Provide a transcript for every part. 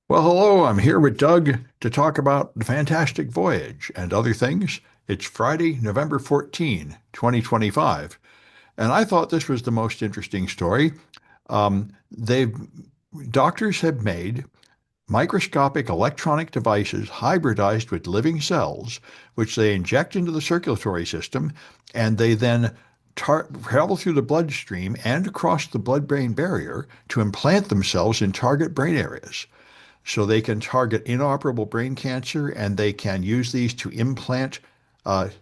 Well, hello, I'm here with Doug to talk about the fantastic Voyage and other things. It's Friday, November 14, 2025, and I thought this was the most interesting story. They've Doctors have made microscopic electronic devices hybridized with living cells, which they inject into the circulatory system, and they then travel through the bloodstream and across the blood-brain barrier to implant themselves in target brain areas. So they can target inoperable brain cancer, and they can use these to implant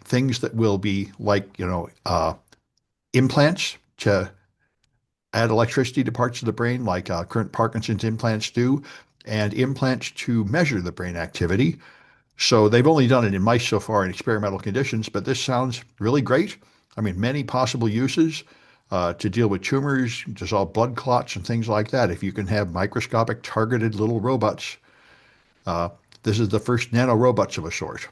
things that will be like, implants to add electricity to parts of the brain, like current Parkinson's implants do, and implants to measure the brain activity. So they've only done it in mice so far in experimental conditions, but this sounds really great. I mean, many possible uses to deal with tumors, dissolve blood clots, and things like that. If you can have microscopic targeted little robots, uh, this is the first nanorobots of a sort.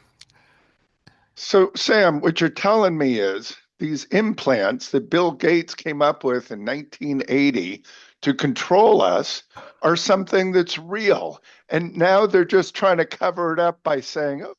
So, Sam, what you're telling me is these implants that Bill Gates came up with in 1980 to control us are something that's real. And now they're just trying to cover it up by saying, oh,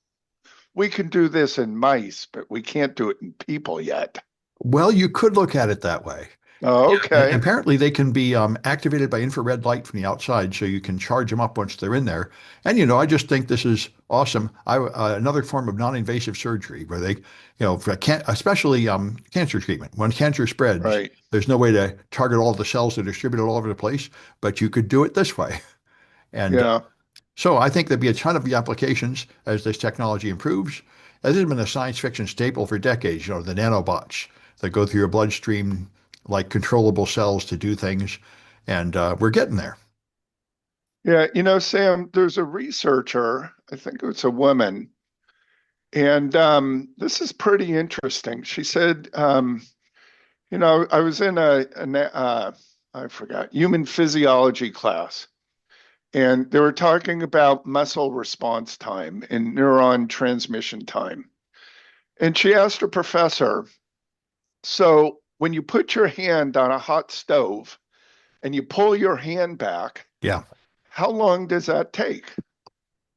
we can do this in mice, but we can't do it in people yet. Well, you could look at it that way. Oh, And okay. apparently, they can be activated by infrared light from the outside, so you can charge them up once they're in there. And I just think this is awesome. Another form of non-invasive surgery where especially cancer treatment. When cancer spreads, Right. there's no way to target all the cells that are distributed all over the place, but you could do it this way. And Yeah. so I think there'd be a ton of applications as this technology improves. This has been a science fiction staple for decades, the nanobots that go through your bloodstream like controllable cells to do things. And we're getting there. Yeah. Sam, there's a researcher, I think it's a woman, and this is pretty interesting. She said, I was in I forgot, human physiology class, and they were talking about muscle response time and neuron transmission time. And she asked her professor, so when you put your hand on a hot stove and you pull your hand back, Yeah. how long does that take?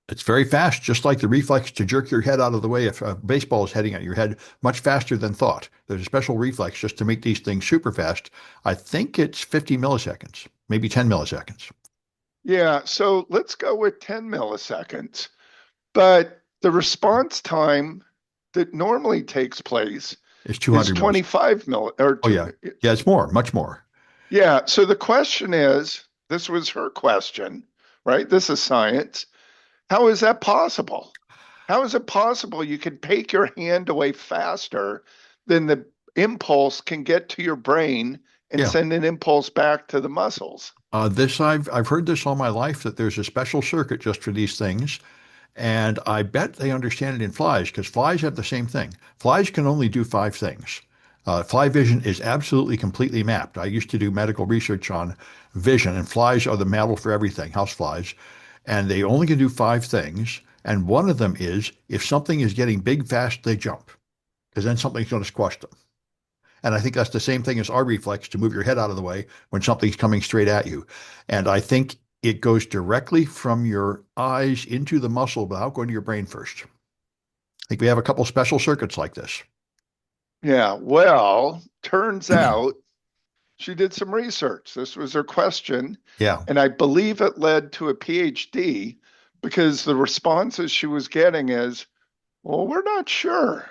It's very fast, just like the reflex to jerk your head out of the way if a baseball is heading at your head, much faster than thought. There's a special reflex just to make these things super fast. I think it's 50 milliseconds, maybe 10 milliseconds. Yeah, so let's go with 10 milliseconds. But the response time that normally takes place It's is 200 milliseconds. 25 milli or Oh, two. yeah. Yeah, it's more, much more. Yeah. So the question is, this was her question, right? This is science. How is that possible? How is it possible you can take your hand away faster than the impulse can get to your brain and Yeah. send an impulse back to the muscles? I've heard this all my life that there's a special circuit just for these things, and I bet they understand it in flies because flies have the same thing. Flies can only do five things. Fly vision is absolutely completely mapped. I used to do medical research on vision, and flies are the model for everything, house flies, and they only can do five things. And one of them is if something is getting big fast, they jump because then something's going to squash them. And I think that's the same thing as our reflex to move your head out of the way when something's coming straight at you. And I think it goes directly from your eyes into the muscle without going to your brain first. I think we have a couple special circuits like this. Yeah. Well, turns out she did some research. This was her question. Yeah. And I believe it led to a PhD because the responses she was getting is, well, we're not sure.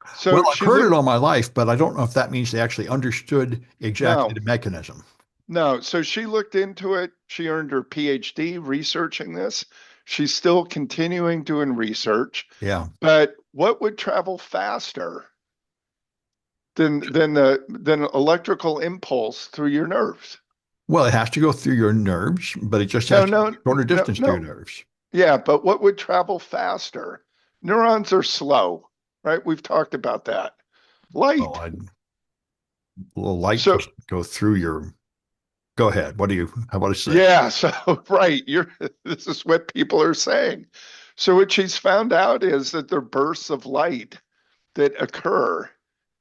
Well, So I've she heard it looked, all my life, but I don't know if that means they actually understood exactly no, the mechanism. no. So she looked into it. She earned her PhD researching this. She's still continuing doing research. Yeah. But what would travel faster than electrical impulse through your nerves? Well, it has to go through your nerves, but it just has No, to go no, a shorter no, distance to your no. nerves. Yeah, but what would travel faster? Neurons are slow, right? We've talked about that. Oh, Light. a little light So, doesn't go through your. Go ahead. How about I say? yeah, so right, you're this is what people are saying. So what she's found out is that there are bursts of light that occur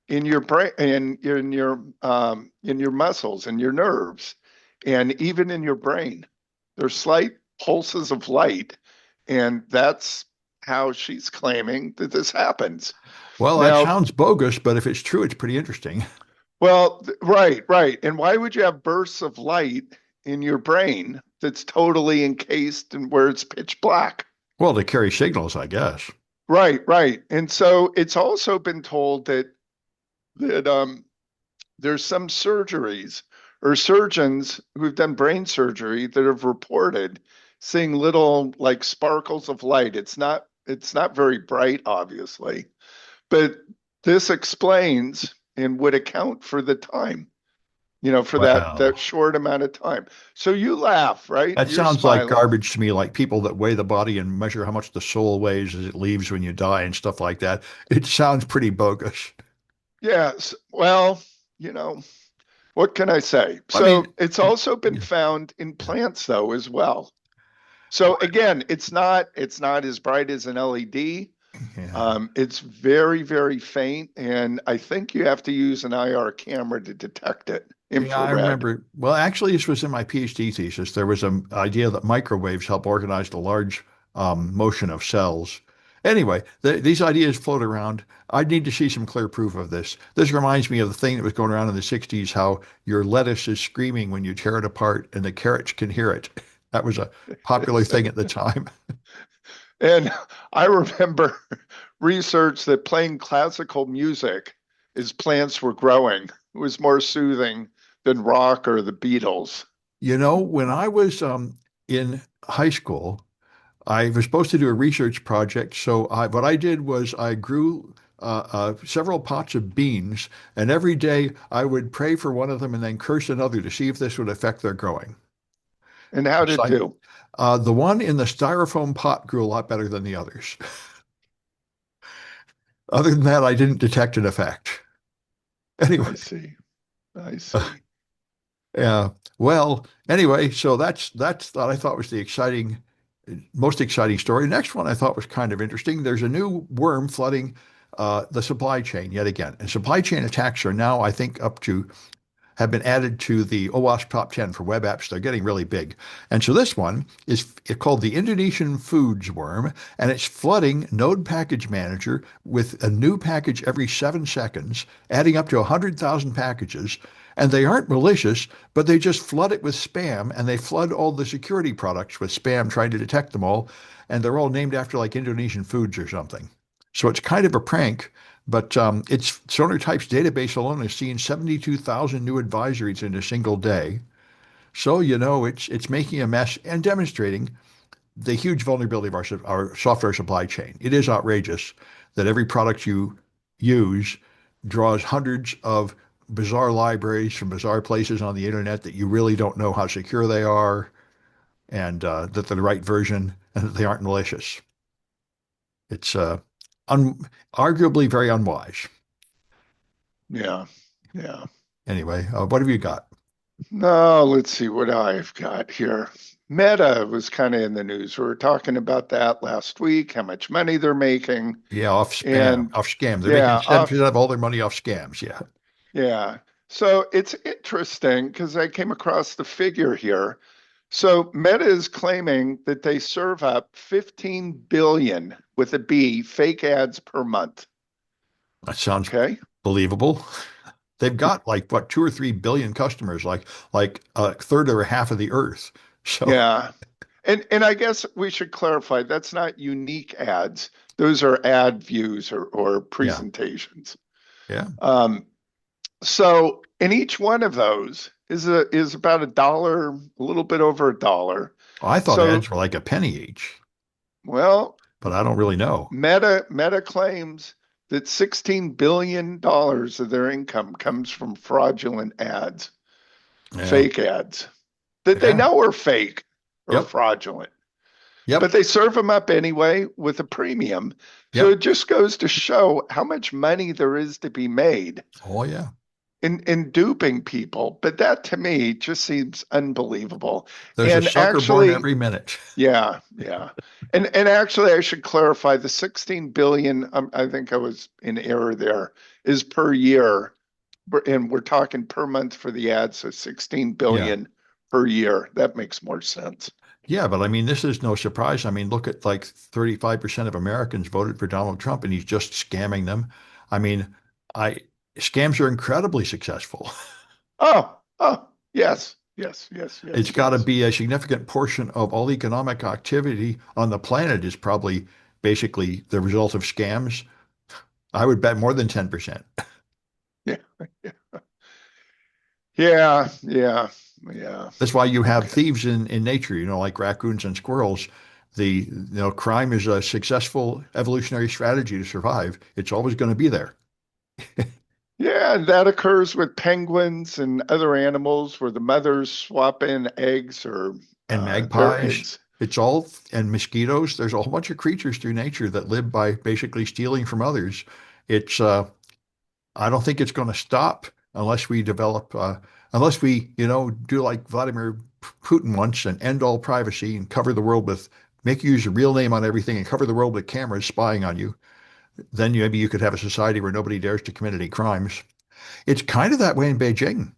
in your brain in your muscles and your nerves and even in your brain. There's slight pulses of light. And that's how she's claiming that this happens. Well, that Now, sounds bogus, but if it's true, it's pretty interesting. well, right, right. And why would you have bursts of light in your brain that's totally encased and where it's pitch black? Well, to carry signals, I guess. Right, right. And so it's also been told that there's some surgeries or surgeons who've done brain surgery that have reported seeing little like sparkles of light. It's not very bright, obviously, but this explains and would account for the time, for that Well, short amount of time. So you laugh, right? that You're sounds like smiling. garbage to me, like people that weigh the body and measure how much the soul weighs as it leaves when you die and stuff like that. It sounds pretty bogus. Yes. Well, you know, what can I say? I mean, So it's also been yeah, found in yeah. plants though as well. So again, it's not as bright as an LED. Yeah. It's very, very faint, and I think you have to use an IR camera to detect it, Yeah, I infrared. remember. Well, actually, this was in my PhD thesis. There was an idea that microwaves help organize the large motion of cells. Anyway, these ideas float around. I need to see some clear proof of this. This reminds me of the thing that was going around in the 60s, how your lettuce is screaming when you tear it apart and the carrots can hear it. That was a popular thing at the time. And I remember research that playing classical music as plants were growing was more soothing than rock or the Beatles. When I was in high school, I was supposed to do a research project. So what I did was I grew several pots of beans, and every day I would pray for one of them and then curse another to see if this would affect their growing. And how So did it do? the one in the styrofoam pot grew a lot better than the others. Other than that, I didn't detect an effect. I Anyway, see. I see. yeah. Well, anyway, so that's that I thought was the most exciting story. Next one I thought was kind of interesting. There's a new worm flooding the supply chain yet again, and supply chain attacks are now, I think, up to have been added to the OWASP top 10 for web apps. They're getting really big. And so this one is called the Indonesian foods worm, and it's flooding Node Package Manager with a new package every 7 seconds, adding up to 100,000 packages. And they aren't malicious, but they just flood it with spam, and they flood all the security products with spam, trying to detect them all. And they're all named after like Indonesian foods or something. So it's kind of a prank, but its Sonar-Type's database alone has seen 72,000 new advisories in a single day. So, it's making a mess and demonstrating the huge vulnerability of our software supply chain. It is outrageous that every product you use draws hundreds of bizarre libraries from bizarre places on the internet that you really don't know how secure they are and that they're the right version and that they aren't malicious. It's un arguably very unwise. Yeah. Yeah. Anyway, what have you got? No, let's see what I've got here. Meta was kind of in the news. We were talking about that last week, how much money they're making. Yeah, off spam, And off scams. They're making yeah, 7% of all their money off scams. Yeah. yeah. So it's interesting because I came across the figure here. So Meta is claiming that they serve up 15 billion with a B fake ads per month. That sounds Okay. believable. They've got like what 2 or 3 billion customers, like a third or a half of the earth. So Yeah. And I guess we should clarify that's not unique ads. Those are ad views or yeah, presentations. yeah. Um, so in each one of those is about a dollar, a little bit over a dollar. I thought So ads were like a penny each, well, but I don't really know. Meta claims that $16 billion of their income comes from fraudulent ads, Yeah, fake ads that they yeah. know are fake or Yep, fraudulent, but yep, they serve them up anyway with a premium. So yep. it just goes to show how much money there is to be made Oh yeah. in duping people. But that to me just seems unbelievable. There's a And sucker born actually, every minute. yeah, yeah. And actually I should clarify the 16 billion, I think I was in error there, is per year. And we're talking per month for the ad, so 16 Yeah. billion per year. That makes more sense. Yeah, but I mean, this is no surprise. I mean, look at like 35% of Americans voted for Donald Trump and he's just scamming them. I mean, I scams are incredibly successful. Oh, yes, yes, yes, It's yes, got to yes. be a significant portion of all economic activity on the planet is probably basically the result of scams. I would bet more than 10%. Yeah, yeah, yeah, yeah, yeah. That's why you have Okay. thieves in nature, like raccoons and squirrels. Crime is a successful evolutionary strategy to survive. It's always going to be there. Yeah, and that occurs with penguins and other animals where the mothers swap in eggs or And their magpies, eggs. and mosquitoes. There's a whole bunch of creatures through nature that live by basically stealing from others. It's I don't think it's going to stop unless we develop, unless we, do like Vladimir Putin once and end all privacy and cover the world with, make you use your real name on everything and cover the world with cameras spying on you. Then maybe you could have a society where nobody dares to commit any crimes. It's kind of that way in Beijing.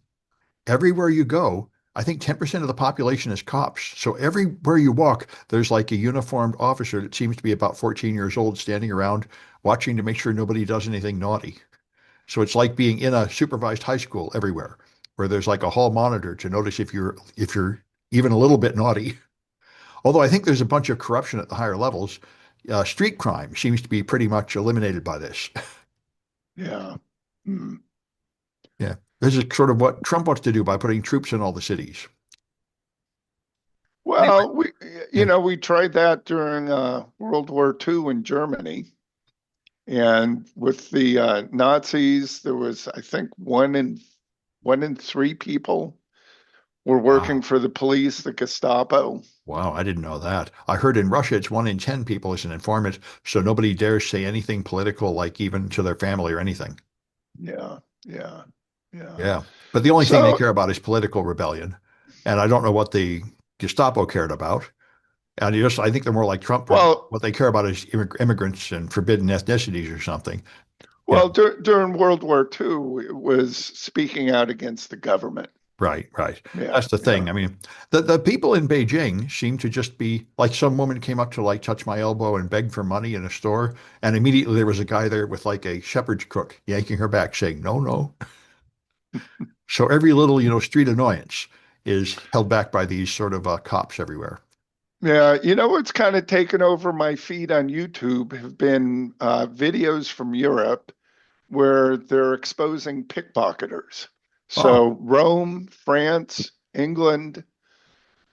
Everywhere you go, I think 10% of the population is cops. So everywhere you walk, there's like a uniformed officer that seems to be about 14 years old standing around watching to make sure nobody does anything naughty. So it's like being in a supervised high school everywhere, where there's like a hall monitor to notice if you're even a little bit naughty. Although I think there's a bunch of corruption at the higher levels. Street crime seems to be pretty much eliminated by this. Yeah. Hmm. Yeah, this is sort of what Trump wants to do by putting troops in all the cities. Anyway, Well, yeah. we tried that during World War II in Germany. And with the Nazis, there was, I think, one in three people were working Wow. for the police, the Gestapo. Wow, I didn't know that. I heard in Russia it's 1 in 10 people is an informant, so nobody dares say anything political, like even to their family or anything. Yeah, yeah, yeah. Yeah. But the only thing they So, care about is political rebellion. And I don't know what the Gestapo cared about. And I think they're more like Trump. well, What they care about is immigrants and forbidden ethnicities or something. You know, during World War II, it was speaking out against the government. right, right. Yeah, That's the yeah. thing. I mean, the people in Beijing seem to just be like some woman came up to like touch my elbow and beg for money in a store, and immediately there was a guy there with like a shepherd's crook yanking her back, saying, "No, no." So every little, street annoyance is held back by these sort of cops everywhere. Yeah, what's kind of taken over my feed on YouTube have been videos from Europe where they're exposing pickpocketers. Oh, So Rome, France, England,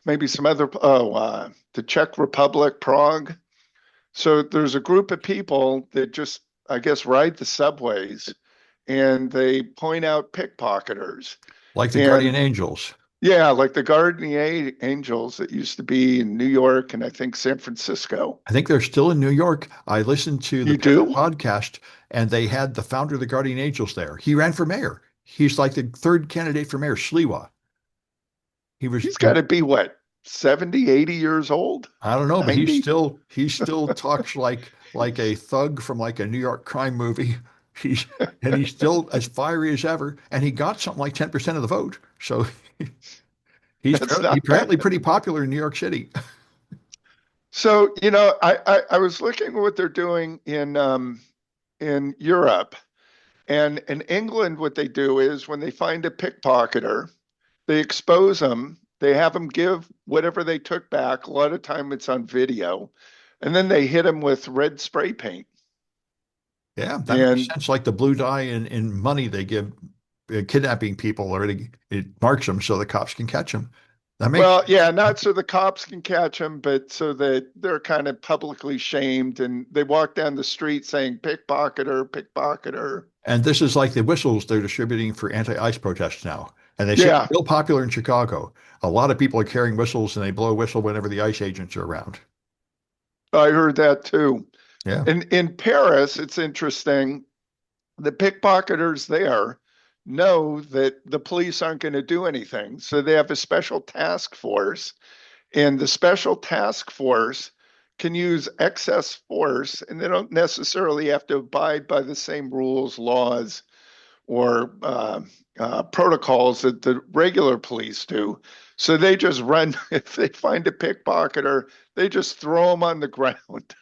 maybe some other, the Czech Republic, Prague. So there's a group of people that just, I guess, ride the subways and they point out pickpocketers. like the Guardian And Angels. yeah, like the Guardian Angels that used to be in New York and I think San Francisco. I think they're still in New York. I listened to the You Pivot do? podcast, and they had the founder of the Guardian Angels there. He ran for mayor. He's like the third candidate for mayor, Sliwa. He was, He's got to be what, 70, 80 years old? I don't know, but he 90? still he still talks like a thug from like a New York crime movie. He's and he's still as fiery as ever, and he got something like 10% of the vote. So he's That's not apparently bad. pretty popular in New York City. So, I was looking at what they're doing in Europe. And in England, what they do is when they find a pickpocketer, they expose them, they have them give whatever they took back. A lot of time it's on video, and then they hit them with red spray paint. Yeah, that makes And sense. Like the blue dye in money they give kidnapping people, or it marks them so the cops can catch them. That makes well, sense. yeah, not so the cops can catch them, but so that they're kind of publicly shamed and they walk down the street saying pickpocketer, pickpocketer. And this is like the whistles they're distributing for anti-ICE protests now. And they seem Yeah, real popular in Chicago. A lot of people are carrying whistles and they blow a whistle whenever the ICE agents are around. I heard that too. Yeah. In Paris, it's interesting. The pickpocketers there know that the police aren't going to do anything. So they have a special task force, and the special task force can use excess force, and they don't necessarily have to abide by the same rules, laws, or protocols that the regular police do. So they just run, if they find a pickpocketer, they just throw them on the ground,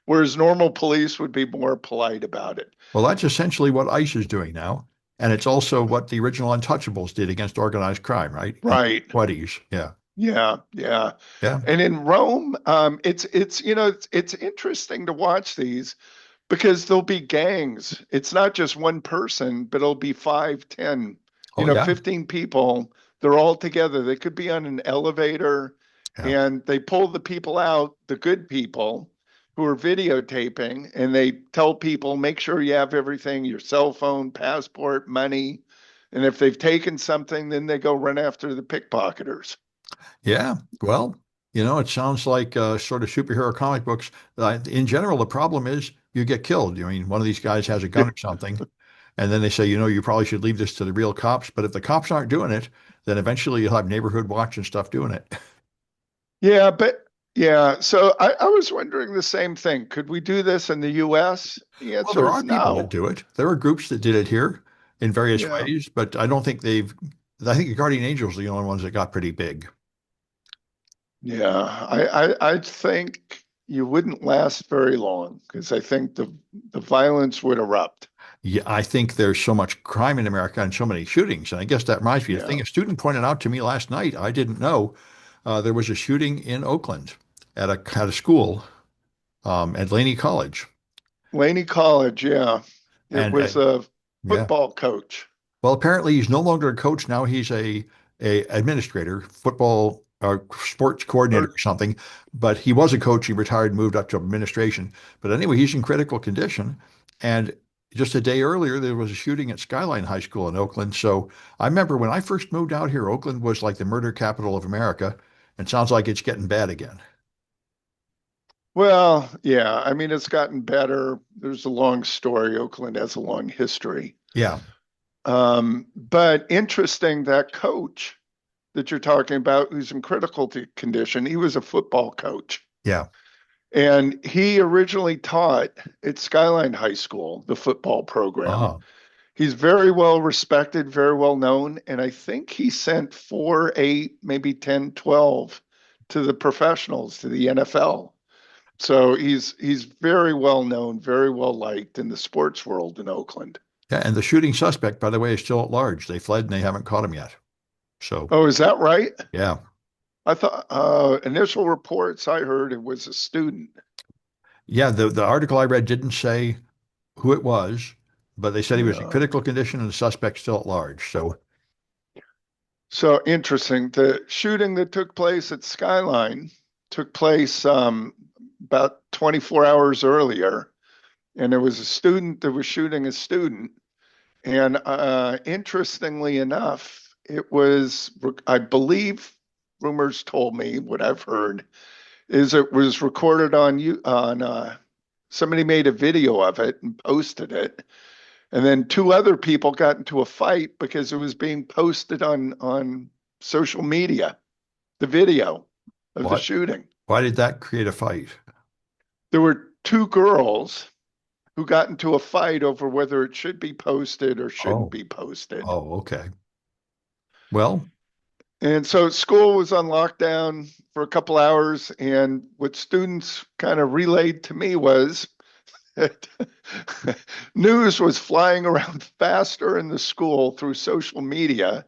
whereas normal police would be more polite about it. Well, that's essentially what ICE is doing now. And it's also what the original Untouchables did against organized crime, right? In the Right. 20s. Yeah. Yeah, yeah. Yeah. And in Rome, it's interesting to watch these because there'll be gangs. It's not just one person, but it'll be five, 10, Oh, yeah. 15 people. They're all together. They could be on an elevator Yeah. and they pull the people out, the good people who are videotaping, and they tell people, make sure you have everything, your cell phone, passport, money. And if they've taken something, then they go run after the pickpocketers. Yeah. Well, it sounds like sort of superhero comic books. In general, the problem is you get killed. I mean, one of these guys has a gun or something, and then they say, you probably should leave this to the real cops. But if the cops aren't doing it, then eventually you'll have neighborhood watch and stuff doing it. Yeah, but yeah, so I was wondering the same thing. Could we do this in the US? The Well, answer there is are people that no. do it. There are groups that did it here in various Yeah. ways, but I don't think they've. I think the Guardian Angels are the only ones that got pretty big. Yeah. I think you wouldn't last very long because I think the violence would erupt. Yeah, I think there's so much crime in America and so many shootings. And I guess that reminds me of a Yeah. thing a student pointed out to me last night. I didn't know there was a shooting in Oakland at a school at Laney College. Laney College, yeah. It And was a yeah, football coach. well, apparently he's no longer a coach now. He's a administrator, football or sports coordinator Or or something. But he was a coach. He retired, moved up to administration. But anyway, he's in critical condition. And just a day earlier, there was a shooting at Skyline High School in Oakland. So I remember when I first moved out here, Oakland was like the murder capital of America. And sounds like it's getting bad again. well, yeah, I mean it's gotten better. There's a long story. Oakland has a long history. Yeah, But interesting that coach that you're talking about who's in critical condition, he was a football coach. yeah. And he originally taught at Skyline High School, the football program. Oh, He's very well respected, very well known. And I think he sent 4, 8, maybe 10, 12 to the professionals, to the NFL. So he's very well known, very well liked in the sports world in Oakland. yeah. And the shooting suspect, by the way, is still at large. They fled and they haven't caught him yet. So, Oh, is that right? yeah. I thought initial reports I heard it was a student. Yeah, the article I read didn't say who it was, but they said he was in Yeah. critical condition and the suspect still at large. So, So interesting. The shooting that took place at Skyline took place about 24 hours earlier, and there was a student that was shooting a student. And interestingly enough, it was, I believe, rumors told me what I've heard is it was recorded on you on somebody made a video of it and posted it, and then two other people got into a fight because it was being posted on social media, the video of the what? shooting. Why did that create a fight? There were two girls who got into a fight over whether it should be posted or shouldn't Oh, be posted. oh, okay. Well, And so school was on lockdown for a couple hours. And what students kind of relayed to me was that news was flying around faster in the school through social media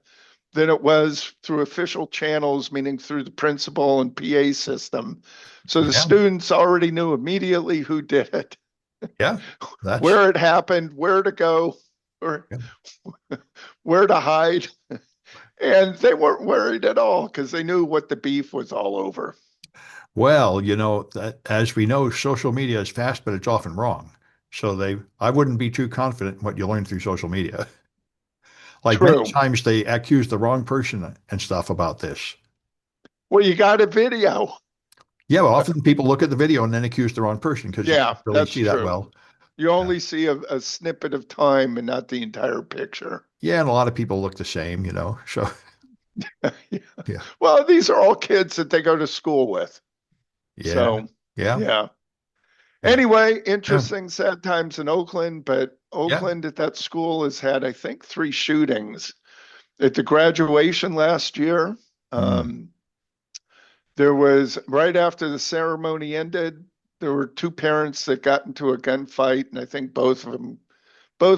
than it was through official channels, meaning through the principal and PA system. So the yeah, students already knew immediately who did it, yeah, that's where it happened, where to go, or yeah. where to hide. And they weren't worried at all because they knew what the beef was all over. Well, that as we know, social media is fast, but it's often wrong. So I wouldn't be too confident in what you learn through social media. Like many True. times they accuse the wrong person and stuff about this. Well, you got a video. Yeah, well, often people look at the video and then accuse the wrong person because you Yeah, can't really that's see that true. well. You Yeah. only see a snippet of time and not the entire picture. Yeah, and a lot of people look the same. So Yeah. yeah, Well, these are all kids that they go to school with. yeah, So, yeah, yeah. yeah, Anyway, yeah, interesting, sad times in Oakland, but yeah. Oakland at that school has had, I think, 3 shootings. At the graduation last year, Mm. Um, there was right after the ceremony ended, there were two parents that got into a gunfight, and I think both of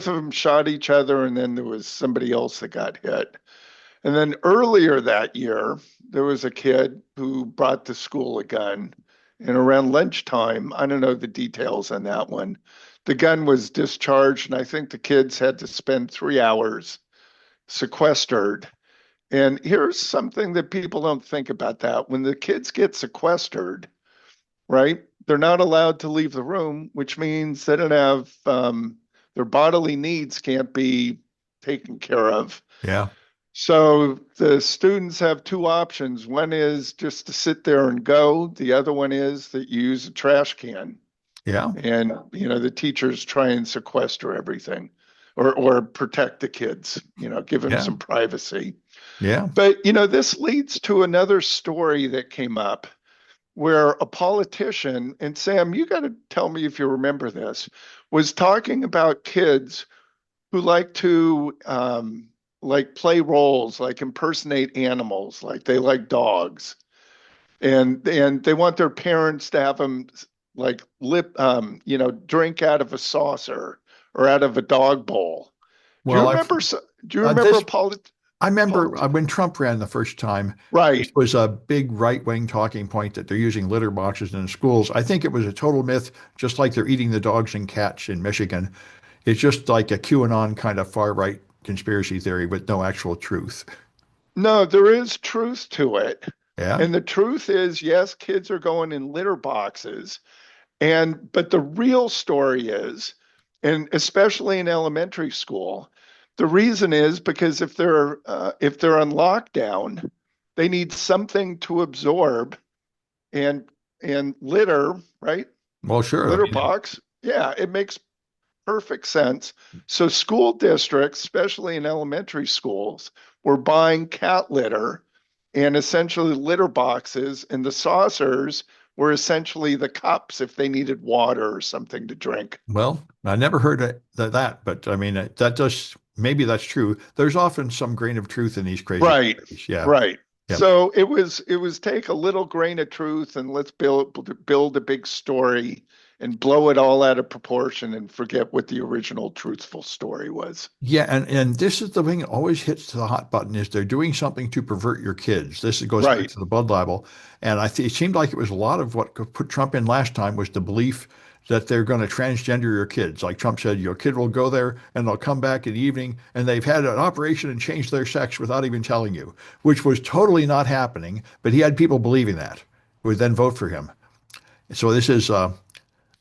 them shot each other, and then there was somebody else that got hit. And then earlier that year, there was a kid who brought to school a gun. And around lunchtime, I don't know the details on that one, the gun was discharged, and I think the kids had to spend 3 hours sequestered. And here's something that people don't think about that. When the kids get sequestered, right, they're not allowed to leave the room, which means they don't have their bodily needs can't be taken care of. Yeah. So the students have two options. One is just to sit there and go. The other one is that you use a trash can. Yeah. And, the teachers try and sequester everything or protect the kids, give them Yeah. some privacy. Yeah. But, this leads to another story that came up where a politician, and Sam, you got to tell me if you remember this, was talking about kids who like to like play roles, like impersonate animals, like they like dogs, and they want their parents to have them like drink out of a saucer or out of a dog bowl. Do you Well, I've remember? Do you remember a this I remember politi- when Trump ran the first time, this Right. was a big right-wing talking point that they're using litter boxes in schools. I think it was a total myth, just like they're eating the dogs and cats in Michigan. It's just like a QAnon kind of far-right conspiracy theory with no actual truth. No, there is truth to it. Yeah. And the truth is, yes, kids are going in litter boxes. But the real story is, and especially in elementary school, the reason is because if they're on lockdown, they need something to absorb, and litter, right? Well, sure. I Litter mean, box, yeah, it makes perfect sense. So school districts, especially in elementary schools, were buying cat litter and essentially litter boxes, and the saucers were essentially the cups if they needed water or something to drink. well, I never heard that, but I mean, that does, maybe that's true. There's often some grain of truth in these crazy Right, theories. Yeah. right. Yep. So it was take a little grain of truth and let's build a big story and blow it all out of proportion and forget what the original truthful story was. Yeah, and this is the thing that always hits to the hot button is they're doing something to pervert your kids. This goes back Right. to the blood libel, and it seemed like it was a lot of what put Trump in last time was the belief that they're going to transgender your kids. Like Trump said, your kid will go there and they'll come back in the evening and they've had an operation and changed their sex without even telling you, which was totally not happening. But he had people believing that who would then vote for him. So this is a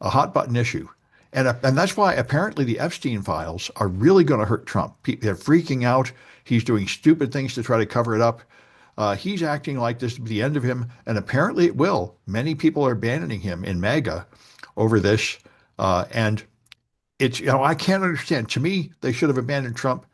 hot button issue. And that's why apparently the Epstein files are really going to hurt Trump. They're freaking out. He's doing stupid things to try to cover it up. He's acting like this will be the end of him, and apparently it will. Many people are abandoning him in MAGA over this, and it's I can't understand. To me, they should have abandoned Trump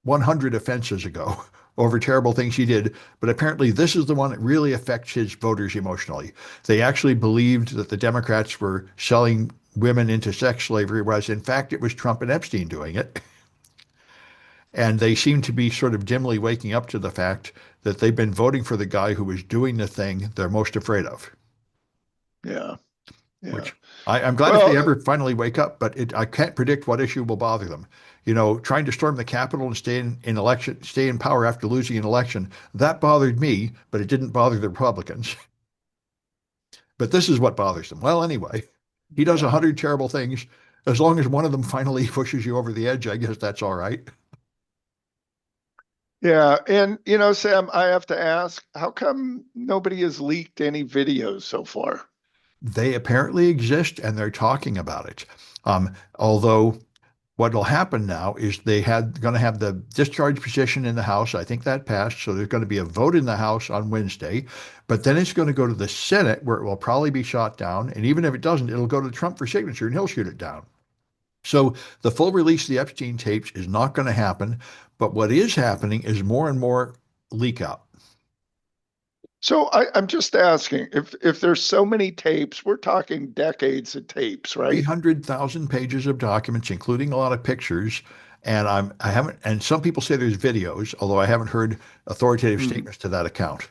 100 offenses ago over terrible things he did. But apparently, this is the one that really affects his voters emotionally. They actually believed that the Democrats were selling women into sex slavery, whereas in fact, it was Trump and Epstein doing it. And they seem to be sort of dimly waking up to the fact that they've been voting for the guy who was doing the thing they're most afraid of, Yeah. Yeah. which I'm glad if they Well, ever finally wake up, but I can't predict what issue will bother them. Trying to storm the Capitol and stay in power after losing an election, that bothered me, but it didn't bother the Republicans. But this is what bothers them. Well, anyway, he does a yeah. hundred terrible things. As long as one of them finally pushes you over the edge, I guess that's all right. Yeah. And, Sam, I have to ask, how come nobody has leaked any videos so far? They apparently exist and they're talking about it. Although what will happen now is they had going to have the discharge petition in the House. I think that passed. So there's going to be a vote in the House on Wednesday, but then it's going to go to the Senate where it will probably be shot down. And even if it doesn't, it'll go to Trump for signature and he'll shoot it down. So the full release of the Epstein tapes is not going to happen. But what is happening is more and more leak out. So I'm just asking if there's so many tapes, we're talking decades of tapes, right? 300,000 pages of documents, including a lot of pictures. I haven't, and some people say there's videos, although I haven't heard authoritative Hmm. statements to that account.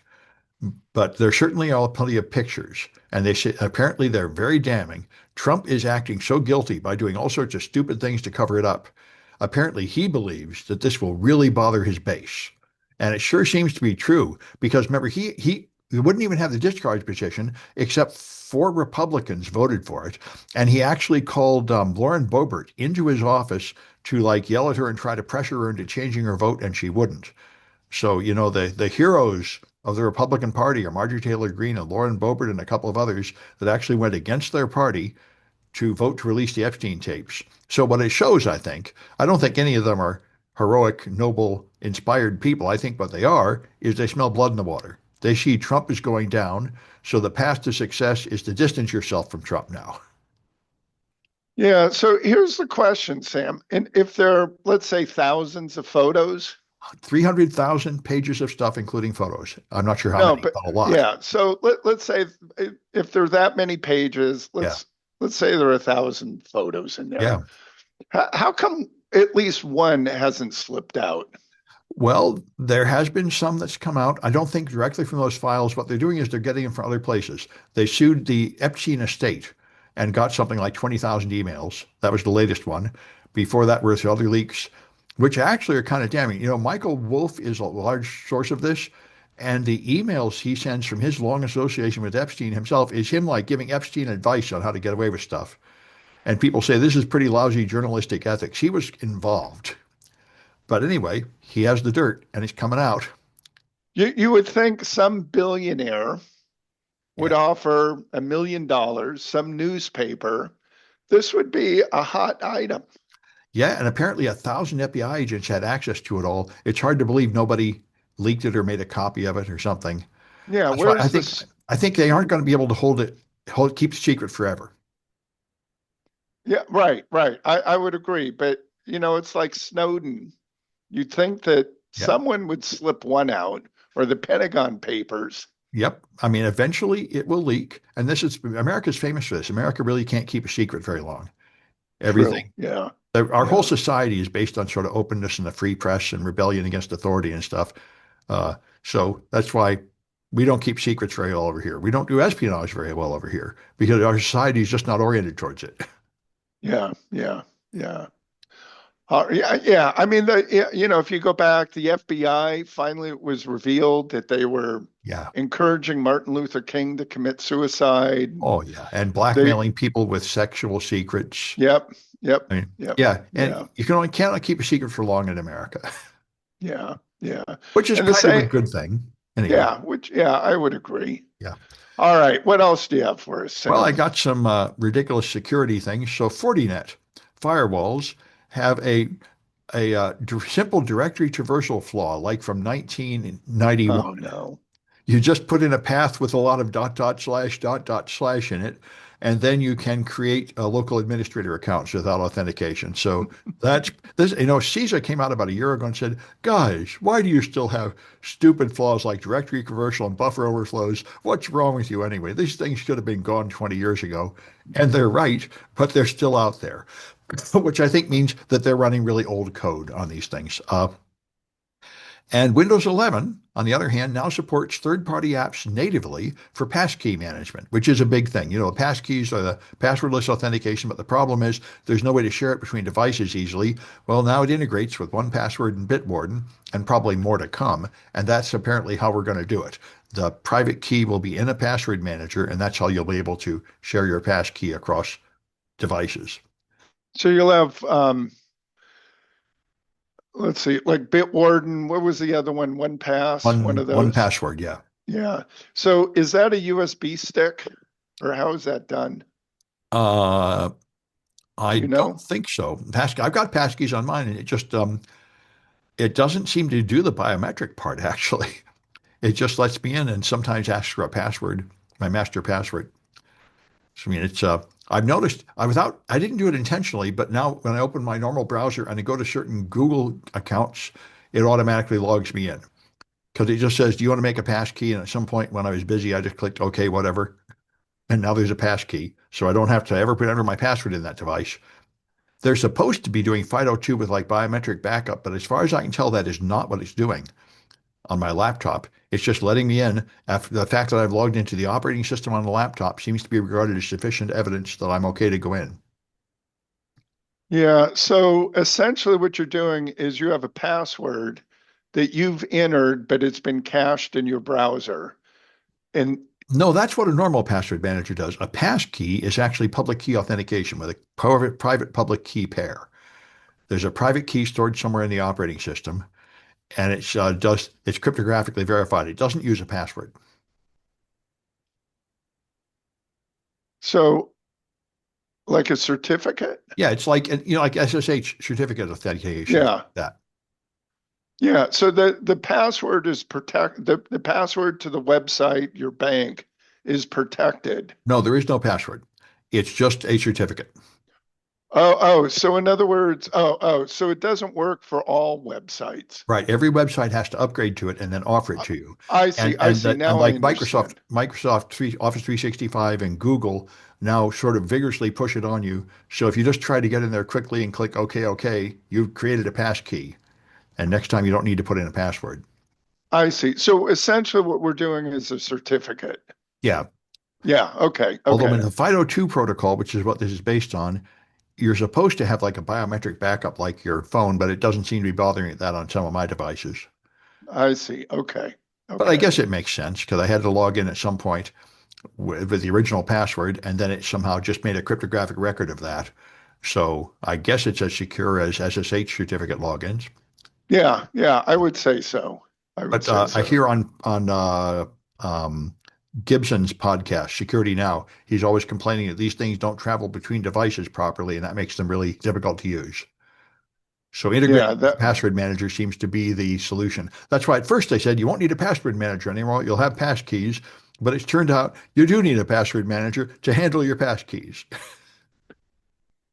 But there certainly are plenty of pictures, and they say apparently they're very damning. Trump is acting so guilty by doing all sorts of stupid things to cover it up. Apparently, he believes that this will really bother his base, and it sure seems to be true because remember he wouldn't even have the discharge petition except four Republicans voted for it, and he actually called Lauren Boebert into his office to like yell at her and try to pressure her into changing her vote, and she wouldn't. So, the heroes of the Republican Party are Marjorie Taylor Greene and Lauren Boebert and a couple of others that actually went against their party to vote to release the Epstein tapes. So what it shows, I don't think any of them are heroic, noble, inspired people. I think what they are is they smell blood in the water. They see Trump is going down, so the path to success is to distance yourself from Trump now. Yeah. So here's the question, Sam. And if there are, let's say, thousands of photos, 300,000 pages of stuff, including photos. I'm not sure how no, many, but but a lot. yeah. So let's say if there are that many pages, Yeah. let's say there are 1,000 photos in there. Yeah. How come at least one hasn't slipped out? Well, there has been some that's come out. I don't think directly from those files. What they're doing is they're getting them from other places. They sued the Epstein estate and got something like 20,000 emails. That was the latest one. Before that were other leaks, which actually are kind of damning. Michael Wolff is a large source of this. And the emails he sends from his long association with Epstein himself is him like giving Epstein advice on how to get away with stuff. And people say this is pretty lousy journalistic ethics. He was involved. But anyway, he has the dirt and it's coming out. You would think some billionaire would Yeah. offer $1 million, some newspaper. This would be a hot item. Yeah. And apparently 1,000 FBI agents had access to it all. It's hard to believe nobody leaked it or made a copy of it or something. Yeah, That's why I where's think this? I think they aren't going to be able to keep it secret forever. Yeah, right, right. I would agree. But, it's like Snowden. You'd think that Yeah. someone would slip one out or the Pentagon Papers. Yep. I mean, eventually it will leak. And this is America's famous for this. America really can't keep a secret very long. True. Everything. Yeah. Our whole Yeah. society is based on sort of openness and the free press and rebellion against authority and stuff. Uh, so that's why we don't keep secrets very well over here. We don't do espionage very well over here because our society is just not oriented towards it. Yeah. Yeah. Yeah. Yeah, yeah. I mean, if you go back, the FBI finally it was revealed that they were Yeah. encouraging Martin Luther King to commit suicide. Oh, yeah. And They, blackmailing people with sexual secrets. yep, yep, I mean, yep, yeah. And yeah, you cannot keep a secret for long in America, yeah, yeah. which is And the kind of a same, good thing. Anyway, yeah, yeah, I would agree. yeah. All right, what else do you have for us, Well, I Sam? got some ridiculous security things. So Fortinet firewalls have a simple directory traversal flaw, like from 1991. Oh no. You just put in a path with a lot of dot dot slash in it, and then you can create local administrator accounts without authentication. So that's this. CISA came out about a year ago and said, "Guys, why do you still have stupid flaws like directory traversal and buffer overflows? What's wrong with you anyway? These things should have been gone 20 years ago." And they're right, but they're still out there, which I think means that they're running really old code on these things. And Windows 11, on the other hand, now supports third-party apps natively for passkey management, which is a big thing. Passkeys are the passwordless authentication, but the problem is there's no way to share it between devices easily. Well, now it integrates with 1Password and Bitwarden, and probably more to come. And that's apparently how we're going to do it. The private key will be in a password manager, and that's how you'll be able to share your passkey across devices. So you'll have let's see, like Bitwarden. What was the other one? One Pass, one of One those. password, yeah. Yeah. So is that a USB stick, or how is that done? Uh, I Do you don't know? think so. I've got passkeys on mine, and it doesn't seem to do the biometric part, actually. It just lets me in and sometimes asks for a password, my master password. So, I mean, I've noticed I didn't do it intentionally, but now when I open my normal browser and I go to certain Google accounts, it automatically logs me in because it just says, "Do you want to make a pass key?" And at some point when I was busy, I just clicked OK, whatever. And now there's a pass key. So I don't have to ever put enter my password in that device. They're supposed to be doing FIDO2 with like biometric backup, but as far as I can tell, that is not what it's doing on my laptop. It's just letting me in. After the fact that I've logged into the operating system on the laptop seems to be regarded as sufficient evidence that I'm okay to go in. Yeah. So essentially, what you're doing is you have a password that you've entered, but it's been cached in your browser. And No, that's what a normal password manager does. A pass key is actually public key authentication with a private public key pair. There's a private key stored somewhere in the operating system, and it's cryptographically verified. It doesn't use a password. so, like a certificate? Yeah, it's like like SSH certificate authentication, Yeah. that. Yeah. So the password is the password to the website, your bank is protected. No, there is no password. It's just a certificate. So in other words, so it doesn't work for all websites. Right. Every website has to upgrade to it and then offer it I to you. I see. I see. And Now I like Microsoft, understand. Office 365 and Google now sort of vigorously push it on you. So if you just try to get in there quickly and click OK, OK, you've created a pass key. And next time you don't need to put in a password. I see. So essentially what we're doing is a certificate. Yeah. Yeah. Okay. Although Okay. in the FIDO2 protocol, which is what this is based on, you're supposed to have like a biometric backup like your phone, but it doesn't seem to be bothering that on some of my devices. I see. Okay. But I Okay. guess it makes sense because I had to log in at some point with the original password, and then it somehow just made a cryptographic record of that. So I guess it's as secure as SSH certificate logins. Yeah. Yeah. I would say so. I would But say I so. hear on um, Gibson's podcast, Security Now, he's always complaining that these things don't travel between devices properly, and that makes them really difficult to use. So Yeah. integrating with That. password manager seems to be the solution. That's why at first they said you won't need a password manager anymore. You'll have pass keys. But it's turned out you do need a password manager to handle your pass keys.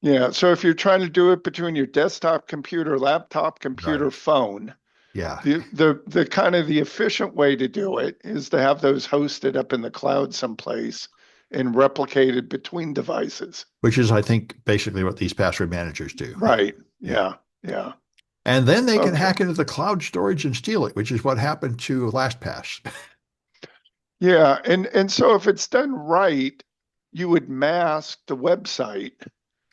Yeah. So if you're trying to do it between your desktop computer, laptop computer, Right. phone, Yeah. the kind of the efficient way to do it is to have those hosted up in the cloud someplace and replicated between devices. Which is, I think, basically what these password managers do. Right. Yeah. Yeah. Yeah. And then they can Okay. hack into the cloud storage and steal it, which is what happened to LastPass. Yeah. And so if it's done right, you would mask the website,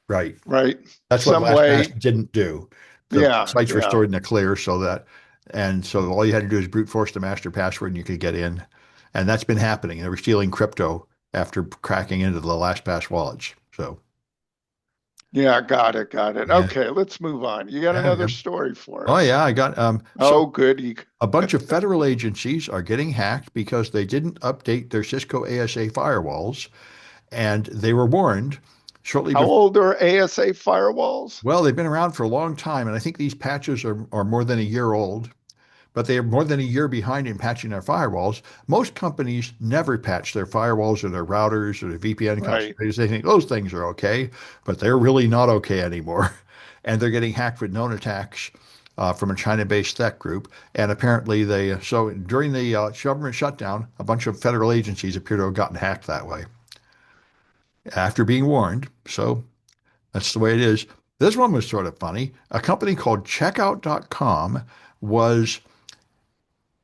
Right. right? That's what Some LastPass way. didn't do. The Yeah. sites were Yeah. stored in the clear and so all you had to do is brute force the master password and you could get in. And that's been happening. They were stealing crypto after cracking into the LastPass wallets. So, Yeah. Got it. Got it. yeah. Okay. Let's move on. You got Yeah, another yeah. story for Oh, us. yeah. I got, Oh, so good. a bunch of federal agencies are getting hacked because they didn't update their Cisco ASA firewalls. And they were warned shortly How before. old are ASA firewalls? Well, they've been around for a long time, and I think these patches are more than a year old, but they are more than a year behind in patching their firewalls. Most companies never patch their firewalls or their routers or their VPN Right. configurations. They think those things are okay, but they're really not okay anymore. And they're getting hacked with known attacks from a China-based tech group. And apparently, so during the government shutdown, a bunch of federal agencies appear to have gotten hacked that way after being warned. So that's the way it is. This one was sort of funny. A company called Checkout.com was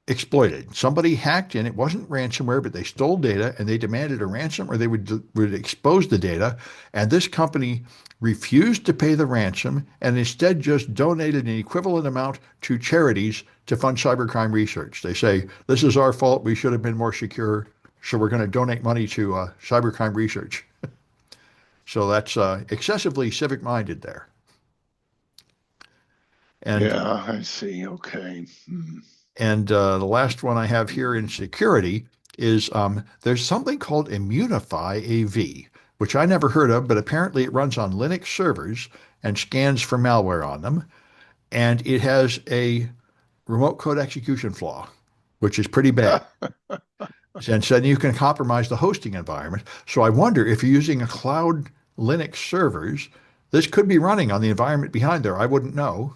exploited. Somebody hacked in. It wasn't ransomware, but they stole data and they demanded a ransom or they would expose the data. And this company refused to pay the ransom and instead just donated an equivalent amount to charities to fund cybercrime research. They say, this is our fault. We should have been more secure. So we're going to donate money to cybercrime research. So that's excessively civic minded there. And Yeah, I see. Okay. the last one I have here in security is there's something called Immunify AV, which I never heard of, but apparently it runs on Linux servers and scans for malware on them. And it has a remote code execution flaw, which is pretty bad. And so then you can compromise the hosting environment. So I wonder if you're using a cloud Linux servers, this could be running on the environment behind there. I wouldn't know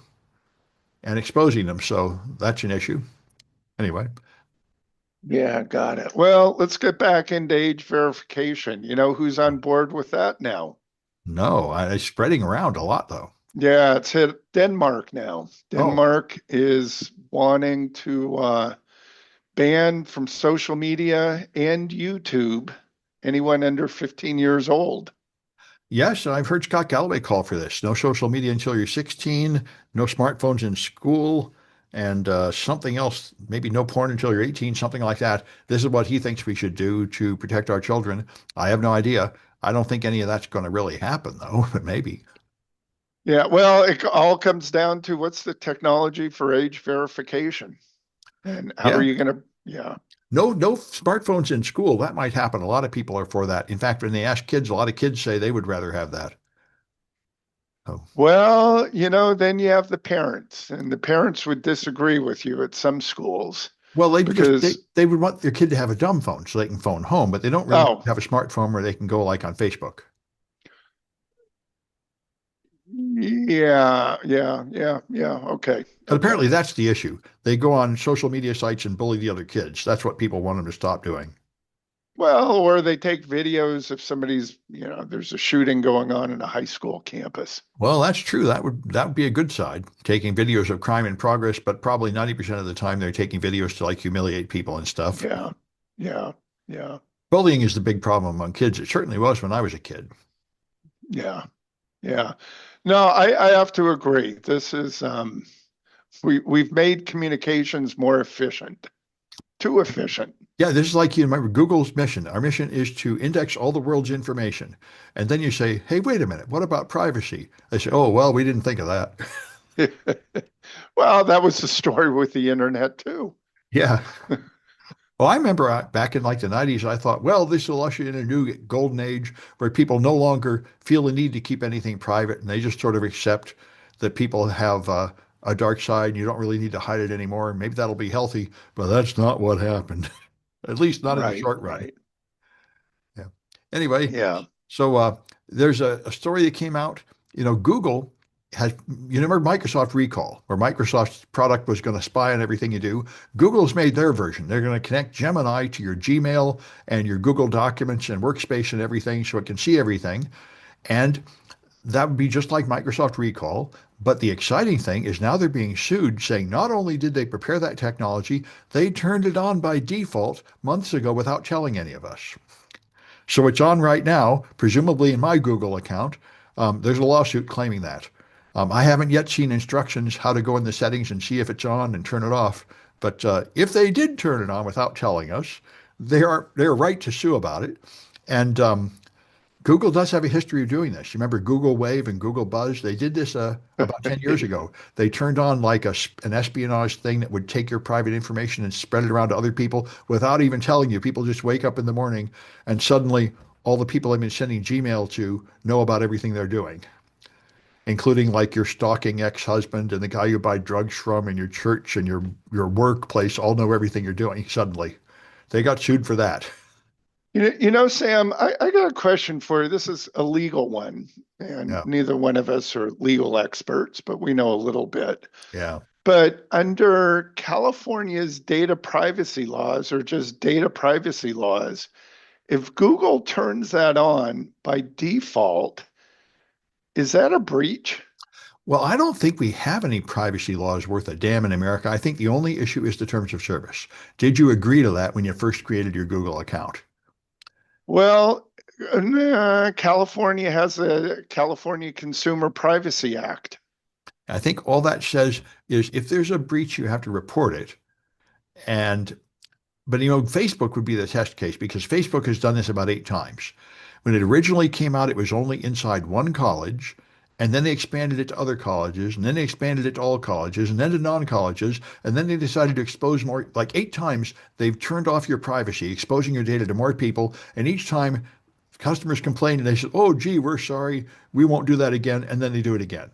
and exposing them. So that's an issue. Anyway, Yeah, got it. Well, let's get back into age verification. You know who's on board with that now? No, it's spreading around a lot though. Yeah, it's hit Denmark now. Oh, Denmark is wanting to ban from social media and YouTube anyone under 15 years old. yes, I've heard Scott Galloway call for this. No social media until you're 16, no smartphones in school, and something else, maybe no porn until you're 18, something like that. This is what he thinks we should do to protect our children. I have no idea. I don't think any of that's going to really happen, though, but maybe. Yeah, well, it all comes down to what's the technology for age verification and how are Yeah. you going to, yeah. No smartphones in school. That might happen. A lot of people are for that. In fact, when they ask kids, a lot of kids say they would rather have that. Oh. Well, then you have the parents, and the parents would disagree with you at some schools Well, they just because, they would want their kid to have a dumb phone so they can phone home, but they don't really oh, have a smartphone where they can go like on Facebook. yeah. Okay, But okay. apparently that's the issue. They go on social media sites and bully the other kids. That's what people want them to stop doing. Well, or they take videos if somebody's, there's a shooting going on in a high school campus. Well, that's true. That would be a good side, taking videos of crime in progress, but probably 90% of the time they're taking videos to like humiliate people and stuff. Yeah, yeah, yeah, Bullying is the big problem among kids. It certainly was when I was a kid. yeah, yeah. No, I have to agree. This is we've made communications more efficient, too efficient. Yeah, this is like you remember Google's mission. Our mission is to index all the world's information. And then you say, hey, wait a minute, what about privacy? They say, oh, well, we didn't think of that. Well, that was the story with the internet too. Yeah. Well, I remember back in like the 90s, I thought, well, this will usher in a new golden age where people no longer feel the need to keep anything private and they just sort of accept that people have a dark side and you don't really need to hide it anymore. And maybe that'll be healthy, but that's not what happened, at least not in the Right, short run. right. Yeah. Anyway, Yeah. so there's a story that came out. Google has, you remember Microsoft Recall, where Microsoft's product was going to spy on everything you do. Google's made their version. They're going to connect Gemini to your Gmail and your Google Documents and Workspace and everything so it can see everything. And that would be just like Microsoft Recall. But the exciting thing is now they're being sued, saying not only did they prepare that technology, they turned it on by default months ago without telling any of us. So it's on right now, presumably in my Google account. There's a lawsuit claiming that. I haven't yet seen instructions how to go in the settings and see if it's on and turn it off. But if they did turn it on without telling us, they're right to sue about it. And Google does have a history of doing this. You remember Google Wave and Google Buzz? They did this about 10 years ago. They turned on like an espionage thing that would take your private information and spread it around to other people without even telling you. People just wake up in the morning and suddenly all the people they've been sending Gmail to know about everything they're doing, including like your stalking ex-husband and the guy you buy drugs from and your church and your workplace all know everything you're doing suddenly. They got sued for that. Sam, I got a question for you. This is a legal one, and Yeah. neither one of us are legal experts, but we know a little bit. Yeah. But under California's data privacy laws, or just data privacy laws, if Google turns that on by default, is that a breach? Well, I don't think we have any privacy laws worth a damn in America. I think the only issue is the terms of service. Did you agree to that when you first created your Google account? Well, California has a California Consumer Privacy Act. I think all that says is if there's a breach, you have to report it. And but Facebook would be the test case because Facebook has done this about 8 times. When it originally came out, it was only inside one college, and then they expanded it to other colleges, and then they expanded it to all colleges, and then to non-colleges, and then they decided to expose more. Like 8 times, they've turned off your privacy, exposing your data to more people, and each time customers complain and they say, "Oh, gee, we're sorry, we won't do that again," and then they do it again.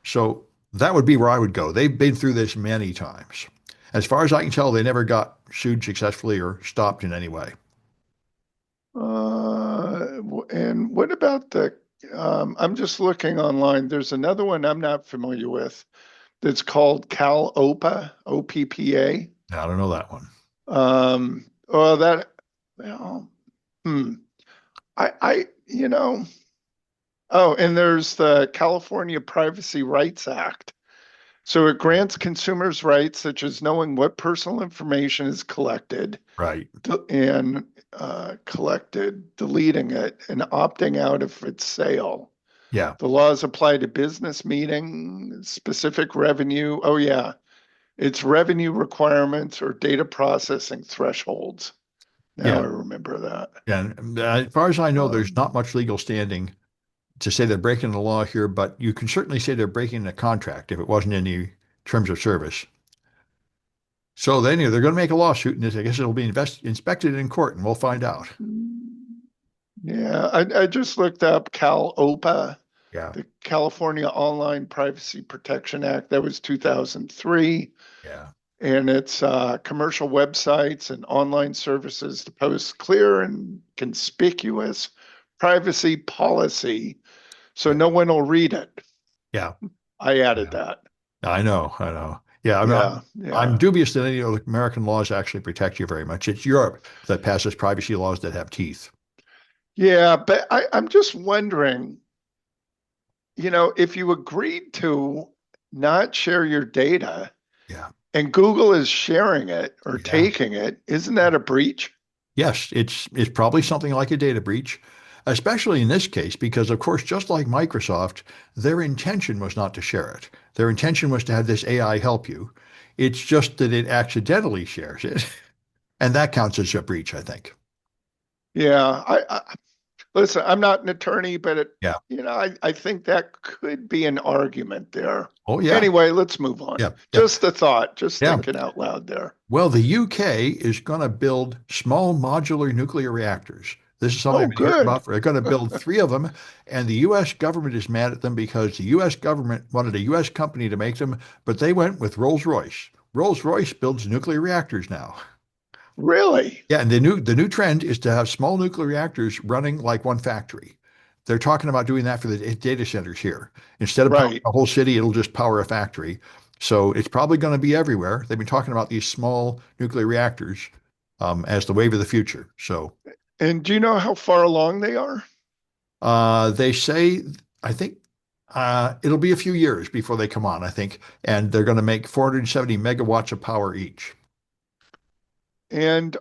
So that would be where I would go. They've been through this many times. As far as I can tell, they never got sued successfully or stopped in any way. And what about I'm just looking online. There's another one I'm not familiar with that's called Cal OPA, OPPA. I don't know that one. Well, hmm. I, you know, Oh, and there's the California Privacy Rights Act. So it grants consumers rights such as knowing what personal information is collected Right. and collected, deleting it, and opting out of its sale. Yeah. The laws apply to business meetings, specific revenue. Oh, yeah. It's revenue requirements or data processing thresholds. Now Yeah. I remember that. And as far as I know, there's Um, not much legal standing to say they're breaking the law here, but you can certainly say they're breaking a contract if it wasn't in the terms of service. So then they're going to make a lawsuit, and I guess it'll be inspected in court, and we'll find out. yeah, I just looked up CalOPA, Yeah. the California Online Privacy Protection Act. That was 2003. Yeah. And it's commercial websites and online services to post clear and conspicuous privacy policy so Yeah. no one will read it. Yeah. I added Yeah. that. I know. I know. Yeah. Yeah, I'm yeah, dubious that any of the American laws actually protect you very much. It's Europe that passes privacy laws that have teeth. yeah. But I'm just wondering, if you agreed to not share your data Yeah. and Google is sharing it or Yeah. taking it, isn't that a breach? Yes, it's probably something like a data breach, especially in this case, because of course, just like Microsoft, their intention was not to share it. Their intention was to have this AI help you. It's just that it accidentally shares it, and that counts as a breach, I think. Yeah, listen, I'm not an attorney, but Yeah. I think that could be an argument there. Oh yeah. Anyway, let's move on. Yeah. Yeah. Just a thought, just Yeah. thinking out loud there. Well, the UK is going to build small modular nuclear reactors. This is something Oh, I've been hearing good. about. They're going to build three of them, and the U.S. government is mad at them because the U.S. government wanted a U.S. company to make them, but they went with Rolls-Royce. Rolls-Royce builds nuclear reactors now. Really? Yeah, and the new trend is to have small nuclear reactors running like one factory. They're talking about doing that for the data centers here. Instead of powering Right. a whole city, it'll just power a factory. So it's probably going to be everywhere. They've been talking about these small nuclear reactors as the wave of the future. So And do you know how far along they are? they say, I think it'll be a few years before they come on, I think, and they're going to make 470 megawatts of power each. And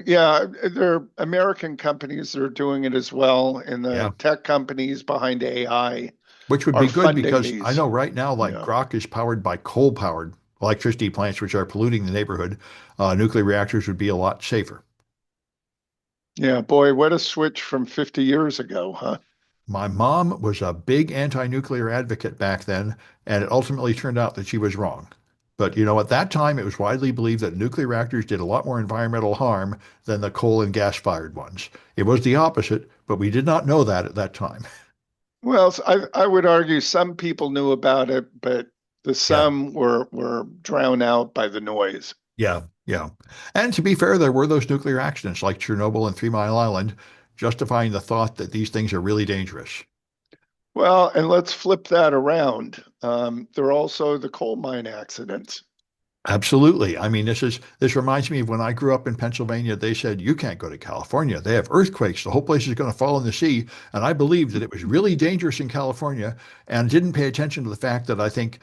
yeah, there are American companies that are doing it as well, and Yeah. the tech companies behind AI Which would are be good funding because I these. know right now, like Yeah. Grok is powered by coal-powered electricity plants, which are polluting the neighborhood. Nuclear reactors would be a lot safer. Yeah, boy, what a switch from 50 years ago, huh? My mom was a big anti-nuclear advocate back then, and it ultimately turned out that she was wrong. But at that time, it was widely believed that nuclear reactors did a lot more environmental harm than the coal and gas-fired ones. It was the opposite, but we did not know that at that time. Well, I would argue some people knew about it, but the Yeah. some were drowned out by the noise. Yeah, yeah. And to be fair, there were those nuclear accidents like Chernobyl and Three Mile Island, justifying the thought that these things are really dangerous. Well, and let's flip that around. There are also the coal mine accidents. Absolutely. I mean, this reminds me of when I grew up in Pennsylvania. They said you can't go to California. They have earthquakes. The whole place is going to fall in the sea. And I believed that it was really dangerous in California, and didn't pay attention to the fact that I think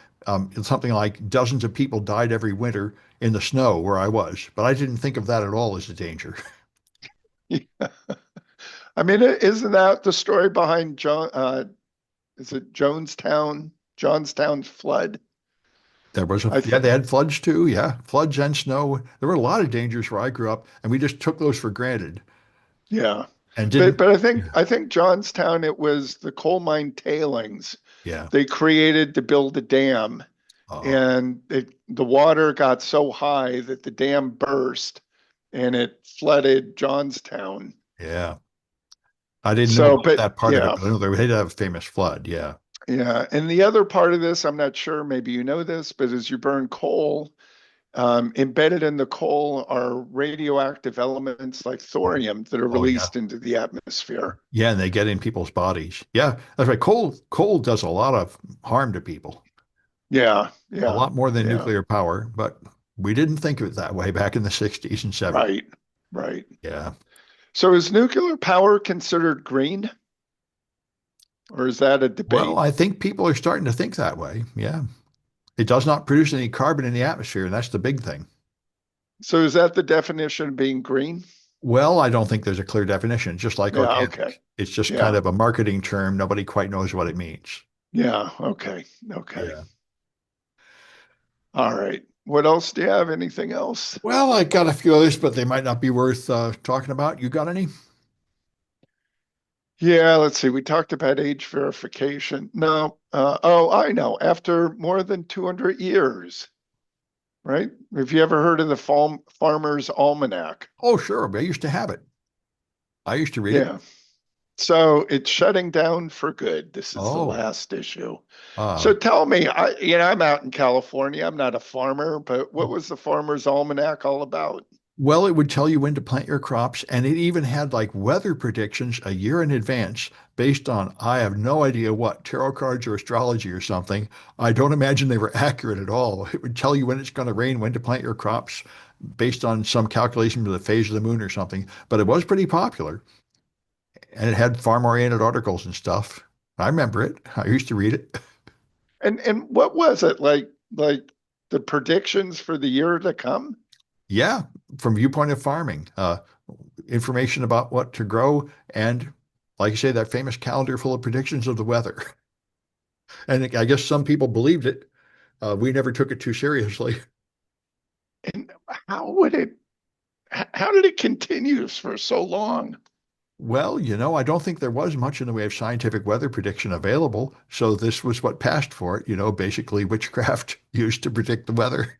something like dozens of people died every winter in the snow where I was. But I didn't think of that at all as a danger. I mean, isn't that the story behind John? Is it Johnstown flood? There was I yeah, think, they had floods too. Yeah, floods and snow. There were a lot of dangers where I grew up, and we just took those for granted yeah. and But didn't. but I think Yeah. I think Johnstown, it was the coal mine tailings Yeah. they created to build a dam, Oh, and the water got so high that the dam burst and it flooded Johnstown. yeah. I didn't know So, about but that part of it, yeah, but I know they had to have a famous flood. Yeah. yeah. And the other part of this, I'm not sure, maybe you know this, but as you burn coal, embedded in the coal are radioactive elements like Yeah. thorium that are Oh, yeah. released into the atmosphere. Yeah, and they get in people's bodies. Yeah, that's right. Coal does a lot of harm to people, Yeah, a yeah, lot more than yeah. nuclear power, but we didn't think of it that way back in the 60s and 70s. Right, right. Yeah. So is nuclear power considered green? or is that a Well, debate? I think people are starting to think that way. Yeah. It does not produce any carbon in the atmosphere, and that's the big thing. So is that the definition of being green? Well, I don't think there's a clear definition, just like Yeah, okay. organic. It's just kind Yeah. of a marketing term. Nobody quite knows what it means. Yeah, okay. Okay. Yeah. All right. What else do you have? Anything else? Well, I got a few others, but they might not be worth talking about. You got any? Yeah, let's see. We talked about age verification. No. Oh, I know. After more than 200 years, right? Have you ever heard of the Farmer's Almanac? Oh, sure. I used to have it. I used to read it. Yeah. So it's shutting down for good. This is the Oh, last issue. uh, So tell me, I'm out in California. I'm not a farmer, but what was the Farmer's Almanac all about? well, it would tell you when to plant your crops, and it even had like weather predictions a year in advance based on, I have no idea what, tarot cards or astrology or something. I don't imagine they were accurate at all. It would tell you when it's going to rain, when to plant your crops based on some calculation of the phase of the moon or something. But it was pretty popular, and it had farm-oriented articles and stuff. I remember it. I used to read it. And what was it like the predictions for the year to come? Yeah, from viewpoint of farming, information about what to grow, and like you say, that famous calendar full of predictions of the weather. And I guess some people believed it. We never took it too seriously. And how did it continue for so long? Well, I don't think there was much in the way of scientific weather prediction available. So this was what passed for it, basically witchcraft used to predict the weather.